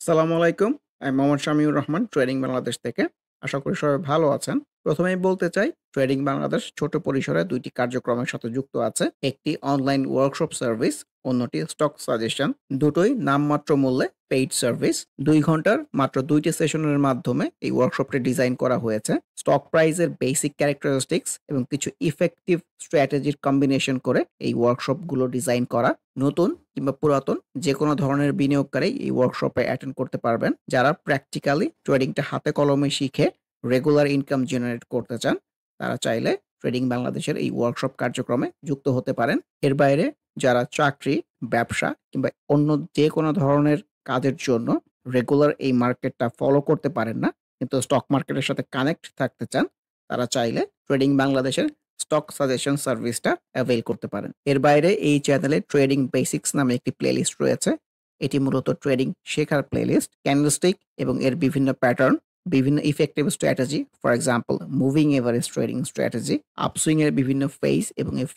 আসসালামু আলাইকুম। আমি মোহাম্মদ শামিউর রহমান ট্রেডিং বাংলাদেশ থেকে। আশা করি সবাই ভালো আছেন। প্রথমেই বলতে চাই ট্রেডিং বাংলাদেশ ছোট পরিসরে ২ টি কার্যক্রমের সাথে যুক্ত আছে। একটি অনলাইন ওয়ার্কশপ সার্ভিস, অন্যটি স্টক সাজেশন। দুটোই নামমাত্র মূল্যে পেইড সার্ভিস। ২ ঘন্টার মাত্র ২ টি সেশনের মাধ্যমে এই ওয়ার্কশপটি ডিজাইন করা হয়েছে। স্টক প্রাইসের বেসিক ক্যারেক্টারিস্টিক্স এবং কিছু ইফেক্টিভ স্ট্র্যাটেজির কম্বিনেশন করে এই ওয়ার্কশপগুলো ডিজাইন করা। নতুন কিংবা পুরাতন যেকোনো ধরনের বিনিয়োগকারী এই ওয়ার্কশপে অ্যাটেন্ড করতে পারবেন। যারা প্র্যাকটিক্যালি ট্রেডিংটা হাতে কলমে শিখে রেগুলার ইনকাম জেনারেট করতে চান, তারা চাইলে ট্রেডিং বাংলাদেশের এই ওয়ার্কশপ কার্যক্রমে যুক্ত হতে পারেন। এর বাইরে যারা চাকরি, ব্যবসা কিংবা অন্য যেকোনো ধরনের কাজের জন্য রেগুলার এই মার্কেটটা ফলো করতে পারেন না, কিন্তু স্টক মার্কেটের সাথে কানেক্ট থাকতে চান, তারা চাইলে ট্রেডিং বাংলাদেশের স্টক সাজেশন সার্ভিসটা অ্যাভেইল করতে পারেন। এর বাইরে এই চ্যানেলে ট্রেডিং বেসিক্স নামে একটি প্লেলিস্ট রয়েছে। এটি মূলত ট্রেডিং শেখার প্লেলিস্ট। ক্যান্ডেলস্টিক এবং এর বিভিন্ন প্যাটার্ন, বিভিন্ন effective strategy, for example moving average trading strategy, upswing এর বিভিন্ন ফেজ এবং এই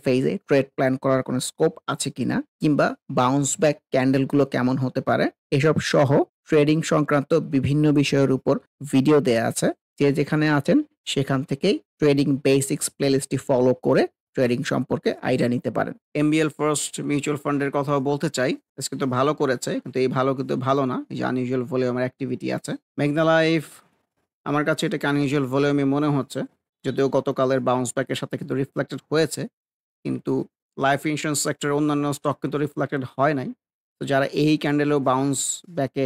ফেজে ট্রেড প্ল্যান করার কোনো স্কোপ আছে কিনা, কিংবা বাউন্স ব্যাক ক্যান্ডেলগুলো কেমন হতে পারে, এসব সহ ট্রেডিং সংক্রান্ত বিভিন্ন বিষয়ের উপর ভিডিও দেয়া আছে। যে যেখানে আছেন সেখান থেকেই ট্রেডিং বেসিক্স প্লেলিস্টটি ফলো করে ট্রেডিং সম্পর্কে আইডিয়া নিতে পারেন। এমবিএল ফার্স্ট মিউচুয়াল ফান্ডের কথাও বলতে চাই। আজকে তো ভালো করেছে, কিন্তু এই ভালো কিন্তু ভালো না। এই যে আনইউজুয়াল ভলিউমের অ্যাক্টিভিটি আছে। মেঘনা লাইফ, আমার কাছে এটাকে আনইউজুয়াল ভলিউমই মনে হচ্ছে। যদিও গতকালের বাউন্স ব্যাকের সাথে কিন্তু রিফ্লেক্টেড হয়েছে। কিন্তু লাইফ ইন্সুরেন্স সেক্টরের অন্যান্য স্টক কিন্তু রিফ্লেক্টেড হয় নাই। তো যারা এই ক্যান্ডেলেও বাউন্স ব্যাকে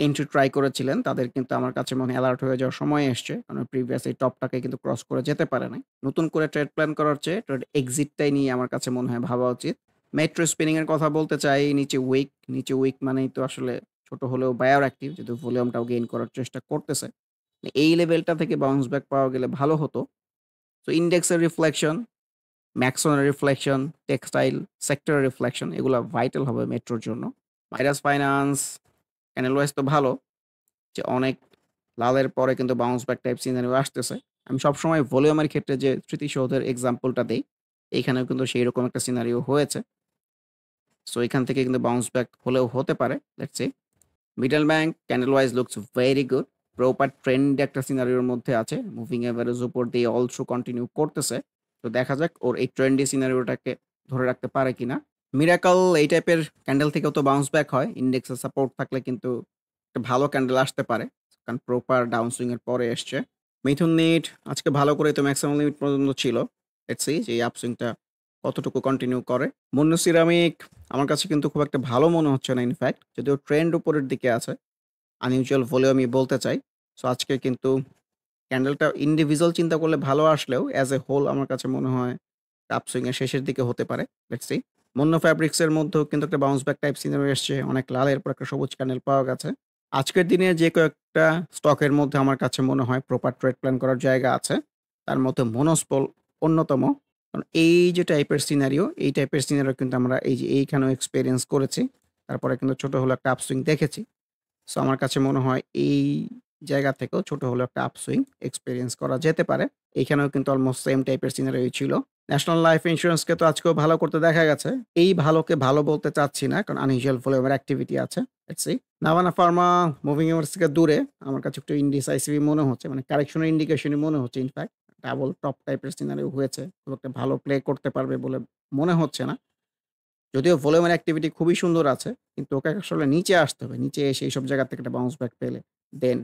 এন্ট্রি ট্রাই করেছিলেন, তাদের কিন্তু আমার কাছে মনে হয় অ্যালার্ট হয়ে যাওয়ার সময় এসছে। কারণ প্রিভিয়াস এই টপটাকে কিন্তু ক্রস করে যেতে পারে নাই। নতুন করে ট্রেড প্ল্যান করার চেয়ে ট্রেড এক্সিটটাই নিয়ে আমার কাছে মনে হয় ভাবা উচিত। মেট্রো স্পিনিং এর কথা বলতে চাই, নিচে উইক মানেই তো আসলে ছোট হলেও বায়ার অ্যাক্টিভ, যেহেতু ভলিউমটাও গেইন করার চেষ্টা করতেছে। এই লেভেলটা থেকে বাউন্স ব্যাক পাওয়া গেলে ভালো হতো। তো ইন্ডেক্সের রিফ্লেকশন, ম্যাক্সনের রিফ্লেকশন, টেক্সটাইল সেক্টরের রিফ্লেকশন এগুলা ভাইটাল হবে মেট্রোর জন্য। ভাইরাস ফাইন্যান্স, ক্যানেল ওয়াইজ তো ভালো। যে অনেক লালের পরে কিন্তু বাউন্স ব্যাক টাইপ সিনারিও আসতেছে। আমি সবসময় ভলিউমের ক্ষেত্রে যে স্মৃতিসৌধের এক্সাম্পলটা দেই, এইখানেও কিন্তু সেইরকম একটা সিনারিও হয়েছে। সো এখান থেকে কিন্তু বাউন্স ব্যাক হলেও হতে পারে। Let's see. Middle bank candle wise looks very good. Proper trend একটা সিনারিওর মধ্যে আছে। মুভিং এভারেজ উপর দিয়ে অলসো কন্টিনিউ করতেছে। তো দেখা যাক ওর এই ট্রেন্ডি সিনারিওটাকে ধরে রাখতে পারে কিনা। মিরাকল এই টাইপের ক্যান্ডেল থেকেও তো বাউন্স ব্যাক হয়। ইন্ডেক্সে সাপোর্ট থাকলে কিন্তু একটা ভালো ক্যান্ডেল আসতে পারে। কারণ প্রপার ডাউন সুইং এর পরে এসছে। মিথুন নিট আজকে ভালো করেই তো ম্যাক্সিমাম লিমিট পর্যন্ত ছিল। লেটস সি যে এই আপসুইংটা কতটুকু কন্টিনিউ করে। মুন্নু সিরামিক আমার কাছে কিন্তু খুব একটা ভালো মনে হচ্ছে না ইনফ্যাক্ট। যদিও ট্রেন্ড উপরের দিকে আছে। আনইউজুয়াল ভলিউম আমি বলতে চাই। সো আজকে কিন্তু ক্যান্ডেলটা ইন্ডিভিজুয়াল চিন্তা করলে ভালো আসলেও অ্যাজ এ হোল আমার কাছে মনে হয় আপসুইং এর শেষের দিকে হতে পারে। Let's see. মুন্না ফ্যাব্রিক্স এর মধ্যেও কিন্তু একটা বাউন্স ব্যাক টাইপ সিনারিও এসছে। অনেক লালের পর একটা সবুজ ক্যান্ডেল পাওয়া গেছে। আজকের দিনে যে কয়েকটা স্টকের মধ্যে আমার কাছে মনে হয় প্রপার ট্রেড প্ল্যান করার জায়গা আছে। তার মধ্যে মনোস্পল অন্যতম। কারণ এই যে টাইপের সিনারিও, এই টাইপের সিনারিও কিন্তু আমরা এই যে এইখানেও এক্সপেরিয়েন্স করেছি। তারপরে কিন্তু ছোট হলো একটা আপসুইং দেখেছি। সো আমার কাছে মনে হয় এই জায়গা থেকেও ছোট হলেও একটা আপসুইং এক্সপেরিয়েন্স করা যেতে পারে। এইখানেও কিন্তু অলমোস্ট সেম টাইপের সিনারিও ছিল। ন্যাশনাল লাইফ ইন্সুরেন্সকে তো আজকেও ভালো করতে দেখা গেছে। এই ভালোকে ভালো বলতে চাচ্ছি না, কারণ আনইউজুয়াল ভলিউমের অ্যাক্টিভিটি আছে। Let's C. Navana Pharma moving average থেকে দূরে আমার কাছে একটু ইনডিসাইসিভই মনে হচ্ছে। মানে কারেকশনের ইন্ডিকেশনই মনে হচ্ছে ইনফ্যাক্ট। ডাবল টপ টাইপের সিনারিও হয়েছে। খুব একটা ভালো প্লে করতে পারবে বলে মনে হচ্ছে না। যদিও ভলিউমের অ্যাক্টিভিটি খুবই সুন্দর আছে, কিন্তু ওকে আসলে নিচে আসতে হবে। নিচে এসে এইসব জায়গা থেকে একটা বাউন্স ব্যাক পেলে দেন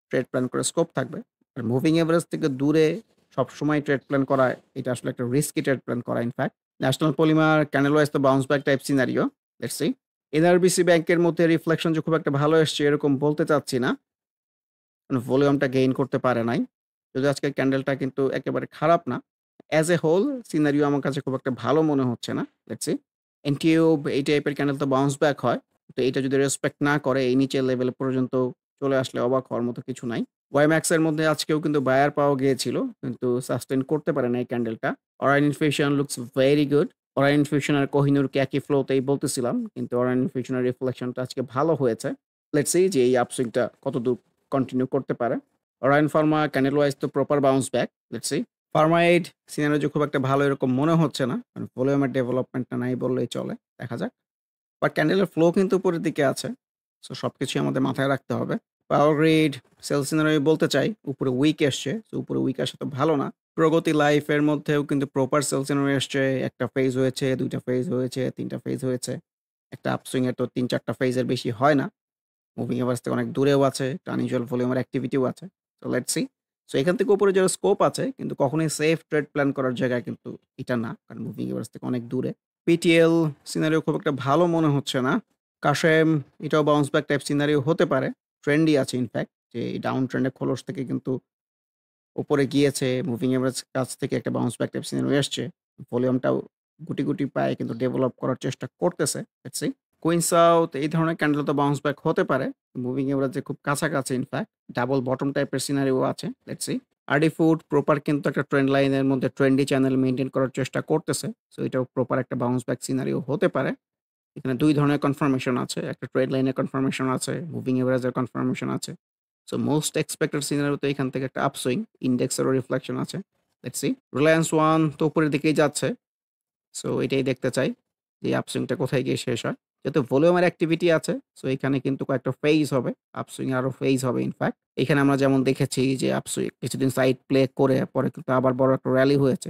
ট্রেড প্ল্যান করে স্কোপ থাকবে। আর মুভিং এভারেজ থেকে দূরে সবসময় ট্রেড প্ল্যান করা, এটা আসলে একটা রিস্কি ট্রেড প্ল্যান করা in fact. National polymer candle wise তো bounce back type scenario. Let's see. NRBC ব্যাংকের মধ্যে রিফ্লেকশন যে খুব একটা ভালো এসছে এরকম বলতে চাচ্ছি না। ভলিউমটা গেইন করতে পারে নাই। যদিও আজকের ক্যান্ডেলটা কিন্তু একেবারে খারাপ না। অ্যাজ এ হোল সিনারিও আমার কাছে খুব একটা ভালো মনে হচ্ছে না। Let's see. এনটিইউব এই টাইপের ক্যান্ডেল তো বাউন্স ব্যাক হয়। তো এটা যদি রেসপেক্ট না করে এই নিচের লেভেল পর্যন্ত চলে আসলে অবাক হওয়ার মতো কিছু নাই। ওয়াইম্যাক্স এর মধ্যে আজকেও কিন্তু বায়ার পাওয়া গিয়েছিল, কিন্তু সাস্টেইন করতে পারে না এই ক্যান্ডেলটা। Orion infusion looks very good. Orion infusion আর কোহিনুরকে একই ফ্লোতেই বলতেছিলাম, কিন্তু অরাইন ইনফিউশনের রিফ্লেকশনটা আজকে ভালো হয়েছে। লেটস সি যে এই আপসুইংটা কতদূর কন্টিনিউ করতে পারে। অরাইন ফার্মা ক্যান্ডেল ওয়াইজ তো proper bounce back. Let's see. ফার্মাইড সিনারিও যে খুব একটা ভালো এরকম মনে হচ্ছে না। মানে ভলিউমের ডেভেলপমেন্টটা নাই বললেই চলে। দেখা যাক। বাট ক্যান্ডেলের ফ্লো কিন্তু উপরের দিকে আছে। সো সবকিছুই আমাদের মাথায় রাখতে হবে। পাওয়ার গ্রিড, সেল সিনারিও বলতে চাই, উপরে উইক এসছে। সো উপরে উইক আসা তো ভালো না। প্রগতি লাইফ এর মধ্যেও কিন্তু প্রপার সেল সিনারিও এসছে। ১ টা ফেজ হয়েছে, ২ টা ফেজ হয়েছে, ৩ টা ফেজ হয়েছে। একটা আপসুইং এ তো ৩-৪ টা ফেজ এর বেশি হয় না। মুভিং এভারেজ থেকে অনেক দূরেও আছে। একটা আনইউজুয়াল ভলিউমের অ্যাক্টিভিটিও আছে। So let's see. সো এখান থেকে উপরে যাওয়ার স্কোপ আছে কিন্তু কখনোই সেফ ট্রেড প্ল্যান করার জায়গায় কিন্তু এটা না। কারণ মুভিং এভারেজ থেকে অনেক দূরে। পিটিএল সিনারিও খুব একটা ভালো মনে হচ্ছে না। কাশেম এটাও বাউন্স ব্যাক টাইপ সিনারিও হতে পারে। ট্রেন্ডই আছে ইনফেক্ট যে এই ডাউন ট্রেন্ড এর খোলস থেকে কিন্তু উপরে গিয়েছে। মুভিং এভারেজ কাছ থেকে একটা বাউন্স ব্যাক টাইপ সিনারিও এসছে। ভলিউমটাও গুটি পায়ে কিন্তু ডেভেলপ করার চেষ্টা করতেছে। Let's see. কুইন সাউথ এই ধরনের ক্যান্ডেল তো বাউন্স ব্যাক হতে পারে। মুভিং এভারেজে খুব কাছাকাছি ইনফেক্ট। ডাবল বটম টাইপের সিনারিও আছে। Let's C. RD food proper কিন্তু একটা ট্রেন্ড লাইনের মধ্যে ট্রেন্ডি চ্যানেল মেইনটেইন করার চেষ্টা করতেছে। সো এটাও প্রপার একটা বাউন্স ব্যাক সিনারিও হতে পারে। এখানে ২ ধরনের কনফার্মেশন আছে। একটা ট্রেন্ড লাইনের কনফার্মেশন আছে, মুভিং এভারেজের কনফার্মেশন আছে। সো মোস্ট এক্সপেক্টেড সিনারিও তো এখান থেকে একটা আপসুইং, ইনডেক্সেরও রিফ্লেকশন আছে। Let's see. রিলায়েন্স ওয়ান তো উপরের দিকেই যাচ্ছে। সো এটাই দেখতে চাই যে আপসুইংটা কোথায় গিয়ে শেষ হয়। যেহেতু ভলিউমের অ্যাক্টিভিটি আছে, সো এখানে কিন্তু কয়েকটা ফেজ হবে। আপসুইং এ আরো ফেজ হবে ইনফ্যাক্ট। এখানে আমরা যেমন দেখেছি যে আপসুইং কিছুদিন সাইড প্লে করে পরে কিন্তু আবার বড় একটা র‍্যালি হয়েছে।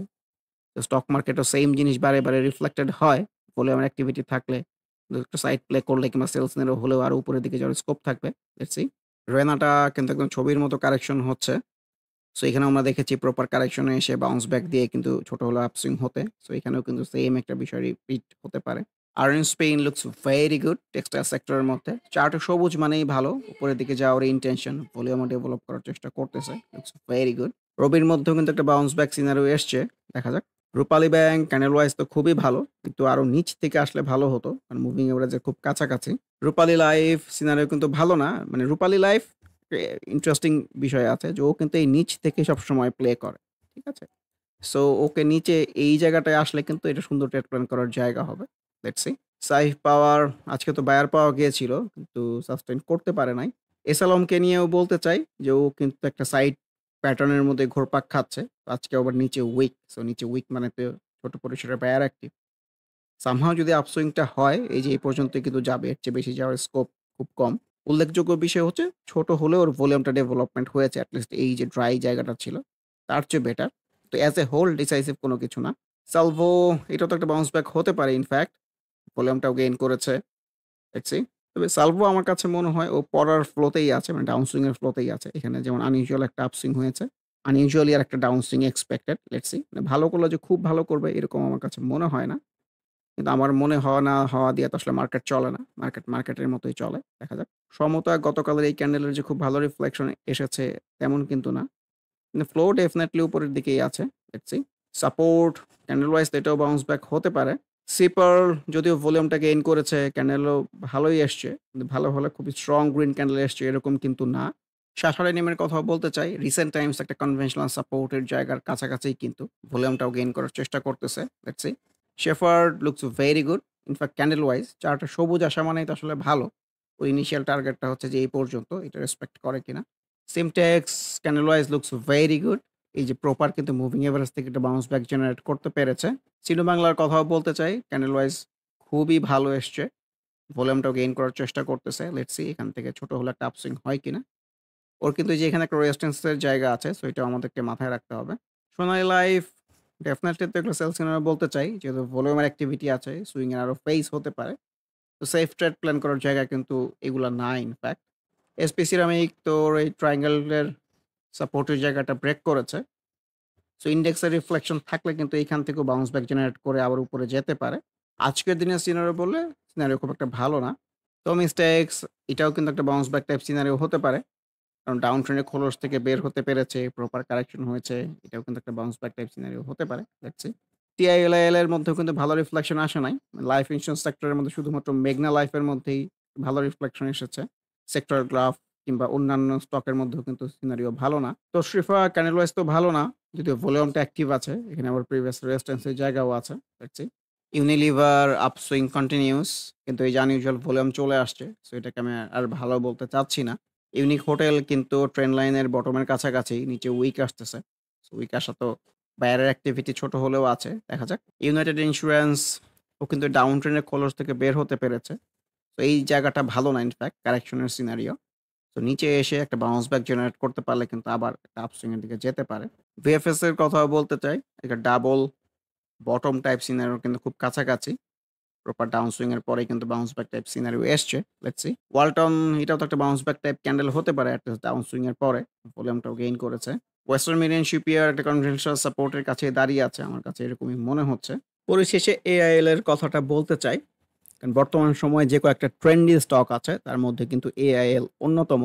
তো স্টক মার্কেটও সেইম জিনিস বারে রিফ্লেক্টেড হয়। ভলিউমের অ্যাক্টিভিটি থাকলে একটু সাইড প্লে করলে কিংবা সেলস নিলেও হলেও আরো উপরের দিকে যাওয়ার স্কোপ থাকবে। Let's see. রেনাটা কিন্তু একদম ছবির মতো কারেকশন হচ্ছে। সো এখানেও আমরা দেখেছি প্রপার কারেকশন এ এসে বাউন্স ব্যাক দিয়ে কিন্তু ছোট হলেও আপসুইং হতে। সো এখানেও কিন্তু সেইম একটা বিষয় রিপিট হতে পারে। Earning Spain looks very good textile সেক্টরের মধ্যে। চার্টে সবুজ মানেই ভালো। উপরের দিকে যাওয়ার ইনটেনশন, ভলিউমও ডেভেলপ করার চেষ্টা করতেছে। Looks very good. রবির মধ্যেও কিন্তু একটা বাউন্স ব্যাক সিনারিও এসছে। দেখা যাক। রূপালী ব্যাংক ক্যান্ডেল ওয়াইজ তো খুবই ভালো। কিন্তু আরো নিচ থেকে আসলে ভালো হতো। কারণ মুভিং এভারেজের খুব কাছাকাছি। রূপালী লাইফ সিনারিও কিন্তু ভালো না। মানে রূপালী লাইফ ইন্টারেস্টিং বিষয় আছে যে ও কিন্তু এই নিচ থেকে সবসময় প্লে করে। ঠিক আছে? সো ওকে নিচে এই জায়গাটায় আসলে কিন্তু এটা সুন্দর ট্রেড প্ল্যান করার জায়গা হবে। Let's see. সাইফ পাওয়ার আজকে তো বায়ার পাওয়া গিয়েছিল কিন্তু সাস্টেইন করতে পারে নাই। এসালমকে নিয়েও বলতে চাই যে ও কিন্তু একটা সাইড প্যাটার্ন এর মধ্যে ঘুরপাক খাচ্ছে। আজকে আবার নিচে উইক। সো নিচে উইক মানে তো ছোট পরিসরে বায়ার অ্যাক্টিভ। সামহাউ যদি আপসুইংটা হয়, এই যে এই পর্যন্তই কিন্তু যাবে। এর চেয়ে বেশি যাওয়ার স্কোপ খুব কম। উল্লেখযোগ্য বিষয় হচ্ছে ছোট হলেও ওর ভলিউমটা ডেভেলপমেন্ট হয়েছে। এটলিস্ট এই যে ড্রাই জায়গাটা ছিল, তার চেয়ে বেটার। তো অ্যাজ এ হোল ডিসাইসিভ কোনো কিছু না। সালভো এটাও তো একটা বাউন্স ব্যাক হতে পারে ইনফ্যাক্ট। ভলিউমটাও গেইন করেছে। Let's see. তবে সালভো আমার কাছে মনে হয় ও পড়ার ফ্লোতেই আছে। মানে ডাউন সুইং এর ফ্লোতেই আছে। এখানে যেমন আনইউজুয়াল একটা আপসুইং হয়েছে। আনইউজুয়ালি আরেকটা down swing expected. Let's see. মানে ভালো করলে যে খুব ভালো করবে এরকম আমার কাছে মনে হয় না। কিন্তু আমার মনে হওয়া না হওয়া দিয়ে তো আসলে মার্কেট চলে না। মার্কেটের মতোই চলে। দেখা যাক। সমতা গতকালের এই ক্যান্ডেলের যে খুব ভালো রিফ্লেকশন এসেছে তেমন কিন্তু না। কিন্তু ফ্লো ডেফিনিটলি উপরের দিকেই আছে। Let's C. Support candle wise এটাও বাউন্স ব্যাক হতে পারে। সিপার যদিও ভলিউমটা গেইন করেছে, ক্যান্ডেলও ভালোই এসছে। কিন্তু ভালো হলে খুবই স্ট্রং গ্রিন ক্যান্ডেল এসছে এরকম কিন্তু না। শাসারিনিমের কথাও বলতে চাই। রিসেন্ট টাইমস একটা কনভেনশনাল সাপোর্ট এর জায়গার কাছাকাছিই কিন্তু ভলিউমটাও গেইন করার চেষ্টা করতেছে। Let's see. Shepherd looks very good. In fact candle wise চার্টে সবুজ আসা মানেই তো আসলে ভালো। ওর ইনিশিয়াল টার্গেটটা হচ্ছে যে এই পর্যন্ত। এটা রেসপেক্ট করে কিনা। Simtex candle wise looks very good. এই যে প্রপার কিন্তু মুভিং এভারেজ থেকে একটা বাউন্স ব্যাক জেনারেট করতে পেরেছে। সিনো বাংলার কথাও বলতে চাই। ক্যান্ডেল ওয়াইজ খুবই ভালো এসছে। ভলিউমটাও গেইন করার চেষ্টা করতেছে। লেটস সি এখান থেকে ছোট হলে একটা আপসুইং হয় কিনা। ওর কিন্তু এই যে এখানে একটা রেজিস্ট্যান্স এর জায়গা আছে। সো এটাও আমাদেরকে মাথায় রাখতে হবে। সোনালী লাইফ ডেফিনিটলি তো এগুলো সেলস সিনারিও বলতে চাই। যেহেতু ভলিউমের অ্যাক্টিভিটি আছে, সুইং এর আরো ফেজ হতে পারে। তো সেফ ট্রেড প্ল্যান করার জায়গা কিন্তু এগুলা না ইনফ্যাক্ট। এসপি সিরামিক তোর এই ট্রায়াঙ্গেল এর সাপোর্টের জায়গাটা ব্রেক করেছে। সো ইনডেক্সের রিফ্লেকশন থাকলে কিন্তু এইখান থেকেও বাউন্স ব্যাক জেনারেট করে আবার উপরে যেতে পারে। আজকের দিনের সিনারিও বললে সিনারিও খুব একটা ভালো না। তো মিস্টেক্স এটাও কিন্তু একটা বাউন্স ব্যাক টাইপ সিনারিও হতে পারে। কারণ ডাউন ট্রেন্ডের খোলস থেকে বের হতে পেরেছে, প্রপার কারেকশন হয়েছে। এটাও কিন্তু একটা বাউন্স ব্যাক টাইপ সিনারিও হতে পারে। Let's see. টিআইএলআইএল এর মধ্যেও কিন্তু ভালো রিফ্লেকশন আসে নাই। লাইফ ইন্সুরেন্স সেক্টরের মধ্যে শুধুমাত্র মেঘনা লাইফের মধ্যেই ভালো রিফ্লেকশন এসেছে। সেক্টর গ্রাফ কিংবা অন্যান্য স্টকের মধ্যেও কিন্তু সিনারিও ভালো না। তশরিফা ক্যান্ডেল ওয়াইজ তো ভালো না। যদিও ভলিউমটা অ্যাক্টিভ আছে। এখানে আবার প্রিভিয়াস রেজিস্ট্যান্স এর জায়গাও আছে। Let's C. Unilever upswing continuous কিন্তু এই যে আনইউজুয়াল ভলিউম চলে আসছে। সো এটাকে আমি আর ভালো বলতে চাচ্ছি না। ইউনিক হোটেল কিন্তু ট্রেন্ড লাইনের বটমের কাছাকাছি নিচে উইক আসতেছে। সো উইক আসা তো বায়ারের অ্যাক্টিভিটি ছোট হলেও আছে। দেখা যাক। ইউনাইটেড ইন্সুরেন্স ও কিন্তু ডাউন ট্রেন্ডের খোলস থেকে বের হতে পেরেছে। তো এই জায়গাটা ভালো না ইনফ্যাক্ট কারেকশন এর সিনারিও। তো নিচে এসে একটা বাউন্স ব্যাক জেনারেট করতে পারলে কিন্তু আবার একটা আপসুইং এর দিকে যেতে পারে। ভিএফএস এর কথাও বলতে চাই। একটা ডাবল বটম টাইপ সিনারিও কিন্তু খুব কাছাকাছি। প্রপার ডাউন সুইং এর পরেই কিন্তু বাউন্স ব্যাক টাইপ সিনারিও এসছে। Let's see. ওয়ালটন এটাও তো একটা বাউন্স ব্যাক টাইপ ক্যান্ডেল হতে পারে এট লিস্ট ডাউন সুইং এর পরে। ভলিউমটাও গেইন করেছে। ওয়েস্টার্ন মিডিয়ান শিপইয়ার্ড একটা কনভেনশনাল সাপোর্ট এর কাছে দাঁড়িয়ে আছে। আমার কাছে এরকমই মনে হচ্ছে। পরিশেষে এআইএল এর কথাটা বলতে চাই। কারণ বর্তমান সময়ে যে কয়েকটা ট্রেন্ডি স্টক আছে তার মধ্যে কিন্তু এআইএল অন্যতম।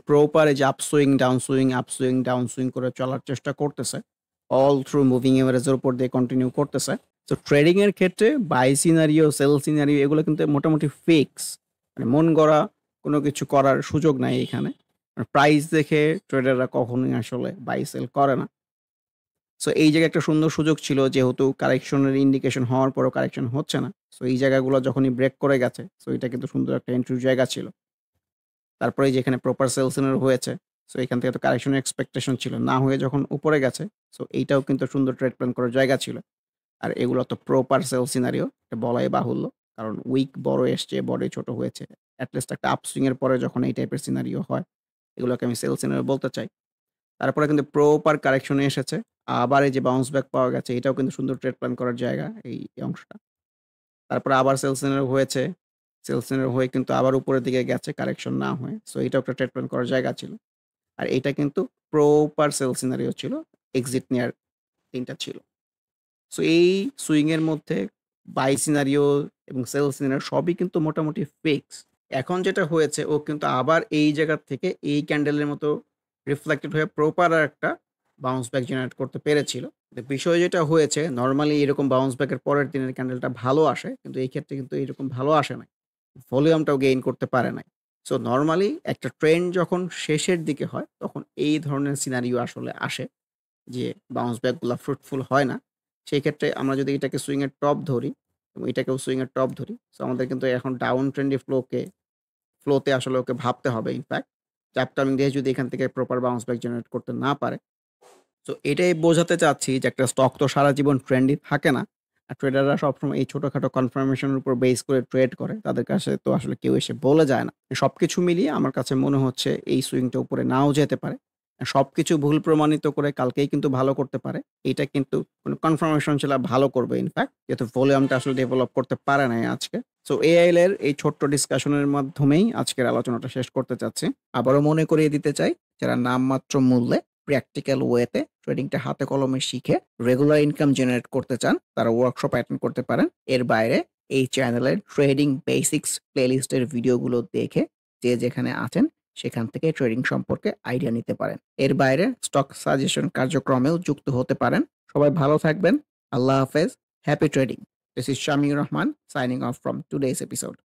প্রপার এই যে আপসুইং, ডাউন সুইং করে চলার চেষ্টা করতেছে। অল থ্রু মুভিং এভারেজের উপর দিয়ে কন্টিনিউ করতেছে। তো ট্রেডিং এর ক্ষেত্রে বাই সিনারিও, সেল সিনারিও এগুলো কিন্তু মোটামুটি ফিক্স। মানে মন গড়া কোনো কিছু করার সুযোগ নাই এখানে। প্রাইস দেখে ট্রেডাররা কখনোই আসলে বাই সেল করে না। সো এই জায়গায় একটা সুন্দর সুযোগ ছিল যেহেতু কারেকশনের ইন্ডিকেশন হওয়ার পরেও কারেকশন হচ্ছে না। সো এই জায়গাগুলো যখনই ব্রেক করে গেছে, সো এটা কিন্তু সুন্দর একটা এন্ট্রির জায়গা ছিল। তারপরে এই যে এখানে প্রপার সেল সিনারিও হয়েছে। সো এখান থেকে তো কারেকশনের এক্সপেকটেশন ছিল। না হয়ে যখন উপরে গেছে, সো এইটাও কিন্তু সুন্দর ট্রেড প্ল্যান করার জায়গা ছিল। আর এগুলো তো প্রপার সেল সিনারিও এটা বলাই বাহুল্য। কারণ উইক বড় এসছে, বডি ছোট হয়েছে। এট লিস্ট একটা আপসুইং এর পরে যখন এই টাইপের সিনারিও হয়, এগুলোকে আমি সেল সিনারিও বলতে চাই। তারপরে কিন্তু প্রপার কারেকশন এ এসেছে। আবার এই যে বাউন্স ব্যাক পাওয়া গেছে, এটাও কিন্তু সুন্দর ট্রেড প্ল্যান করার জায়গা এই অংশটা। তারপরে আবার সেল সিনারিও হয়েছে। সেল সিনারিও হয়ে কিন্তু আবার উপরের দিকে গেছে কারেকশন না হয়ে। সো এটাও একটা ট্রেড প্ল্যান করার জায়গা ছিল। আর এটা কিন্তু প্রপার সেল সিনারিও ছিল। এক্সিট নেয়ার ৩ টা ছিল। সো এই সুইং এর মধ্যে বাই সিনারিও এবং সেল সিনারিও সবই কিন্তু মোটামুটি ফিক্স। এখন যেটা হয়েছে ও কিন্তু আবার এই জায়গা থেকে এই ক্যান্ডেলের মতো রিফ্লেক্টেড হয়ে প্রপার একটা বাউন্স ব্যাক জেনারেট করতে পেরেছিল। কিন্তু বিষয় যেটা হয়েছে নরমালি এরকম বাউন্স ব্যাকের পরের দিনের ক্যান্ডেলটা ভালো আসে। কিন্তু এই ক্ষেত্রে কিন্তু এরকম ভালো আসে নাই। ভলিউমটাও গেইন করতে পারে নাই। সো নরমালি একটা ট্রেন্ড যখন শেষের দিকে হয় তখন এই ধরনের সিনারিও আসলে আসে। যে বাউন্স ব্যাক গুলা ফ্রুটফুল হয় না। সেই ক্ষেত্রে আমরা যদি এটাকে সুইং এর টপ ধরি এবং এটাকেও সুইং এর টপ ধরি। সো আমাদের কিন্তু এখন ডাউন ট্রেন্ডি ফ্লোতে আসলে ওকে ভাবতে হবে ইনফ্যাক্ট। যে আপকামিং ডেজ যদি এখান থেকে প্রপার বাউন্স ব্যাক জেনারেট করতে না পারে। সো এটাই বোঝাতে চাচ্ছি যে একটা স্টক তো সারা জীবন ট্রেন্ডি থাকে না। আর ট্রেডাররা সবসময় এই ছোটখাটো কনফার্মেশন এর উপর বেস করে ট্রেড করে। তাদের কাছে তো আসলে কেউ এসে বলে যায় না। সবকিছু মিলিয়ে আমার কাছে মনে হচ্ছে এই সুইংটা উপরে নাও যেতে পারে। সবকিছু ভুল প্রমাণিত করে কালকেই কিন্তু ভালো করতে পারে। এইটা কিন্তু কোনো কনফার্মেশন ছিল ভালো করবে ইনফ্যাক্ট। যেহেতু ভলিউমটা আসলে ডেভেলপ করতে পারে নাই আজকে। সো এআইএল এর এই ছোট্ট ডিসকাশনের মাধ্যমেই আজকের আলোচনাটা শেষ করতে চাচ্ছি। আবারও মনে করিয়ে দিতে চাই যারা নামমাত্র মূল্যে প্র্যাকটিক্যাল ওয়েতে ট্রেডিংটা হাতে কলমে শিখে রেগুলার ইনকাম জেনারেট করতে চান তারা ওয়ার্কশপ অ্যাটেন্ড করতে পারেন। এর বাইরে এই চ্যানেলের ট্রেডিং বেসিক্স প্লেলিস্টের ভিডিওগুলো দেখে যে যেখানে আছেন সেখান থেকে ট্রেডিং সম্পর্কে আইডিয়া নিতে পারেন। এর বাইরে স্টক সাজেশন কার্যক্রমেও যুক্ত হতে পারেন। সবাই ভালো থাকবেন। আল্লাহ হাফেজ। Happy trading. This is Shamiur Rahman signing off from today's episode.